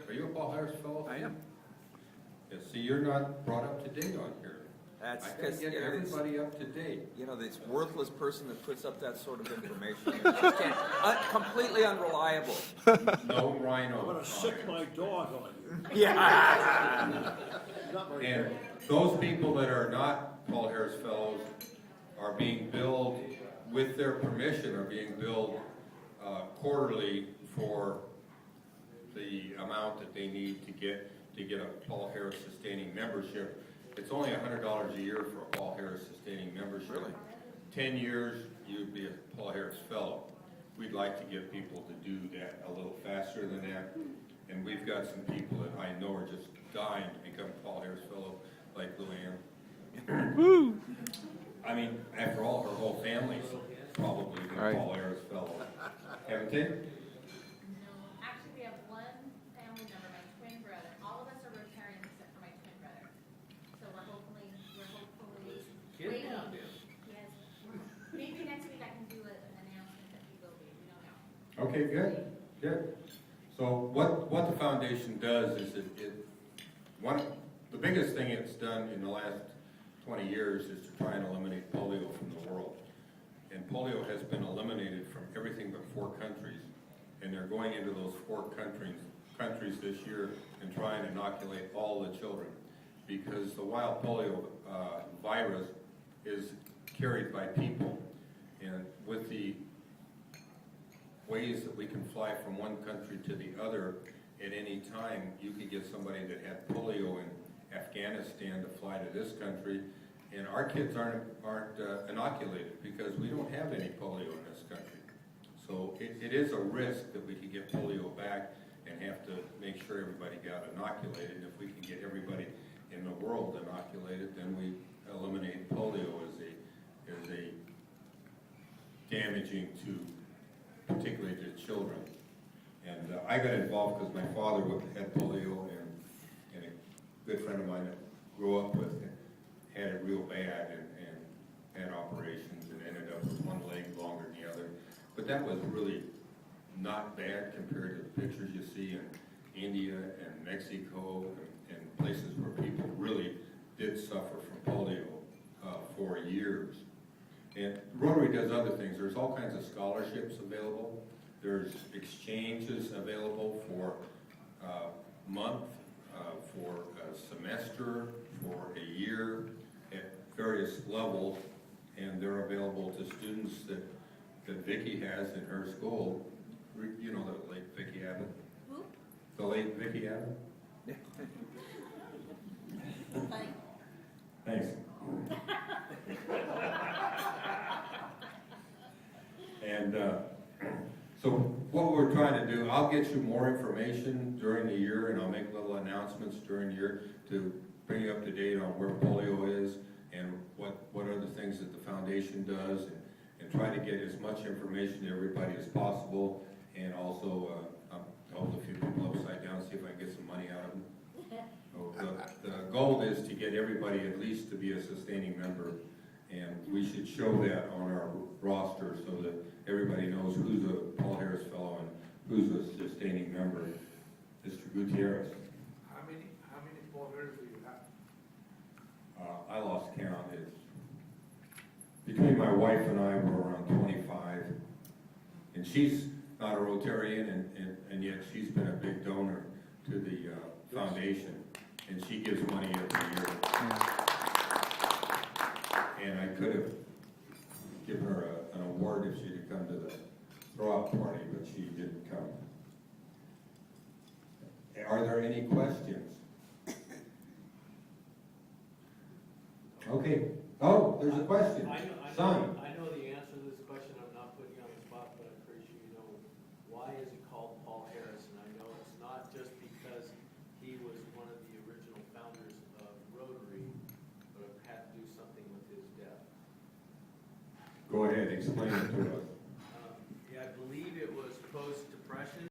Are you a Paul Harris fellow? I am. Yeah, see, you're not brought up to date on here. That's I gotta because, get everybody up to date. this worthless person that puts up that sort of information, it's just completely unreliable. No rhino. I'm gonna sick my dog on you. Yeah. Not my And dog. those people that are not Paul Harris fellows are being billed, with their permission, are being billed quarterly for the amount that they need to get a Paul Harris sustaining membership. It's only $100 a year for a Paul Harris sustaining membership. Really? 10 years, you'd be a Paul Harris fellow. We'd like to get people to do that a little faster than that. And we've got some people that I know are just dying to become Paul Harris fellow, like Luann. I mean, after all, her whole family's probably been Right. Paul Harris fellow. Haven't they? No, actually, we have one family member, my twin brother. All of us are retiring except for my twin brother. So we're hopefully waiting. Yes. Maybe next week I can do an announcement that he will be. We don't know. Okay, good, good. So what the foundation does is the biggest thing it's done in the last 20 years is to try and eliminate polio from the world. And polio has been eliminated from everything but 4 countries. And they're going into those 4 countries this year and trying to inoculate all the children. Because the wild polio virus is carried by people. And with the ways that we can fly from one country to the other at any time, you could get somebody that had polio in Afghanistan to fly to this country, and our kids aren't inoculated because we don't have any polio in this country. So it is a risk that we could get polio back and have to make sure everybody got inoculated. And if we can get everybody in the world inoculated, then we eliminate polio as a damaging to particularly to children. And I got involved because my father had polio, and a good friend of mine that grew up with it had it real bad and had operations and ended up with one leg longer than the other. But that was really not bad compared to the pictures you see in India and Mexico and places where people really did suffer from polio for years. And Rotary does other things. There's all kinds of scholarships available. There's exchanges available for a month, for a semester, for a year at various levels. And they're available to students that Vicki has in her school. You know the late Vicki Abbott? Who? The late Vicki Abbott? Funny. Thanks. And so what we're trying to do, I'll get you more information during the year, and I'll make little announcements during the year to bring you up to date on where polio is and what other things that the foundation does, and try to get as much information to everybody as possible, and also hold a few people upside down, see if I can get some money out of them. So the goal is to get everybody at least to be a sustaining member, and we should show that on our roster so that everybody knows who's a Paul Harris fellow and who's a sustaining member. Mr. Gutierrez. How many Paul Harris do you have? I lost count. It's between my wife and I, we're around 25, and she's not a Rotarian, and yet she's been a big donor to the foundation, and she gives money every year. And I could have given her an award if she'd have come to the throw-out party, but she didn't come. Are there any questions? Okay. Oh, there's a question. Son. I know the answer to this question. I'm not putting you on the spot, but I'm pretty sure you know. Why is it called Paul Harris? And I know it's not just because he was one of the original founders of Rotary, but it had to do something with his death. Go ahead, explain it to us.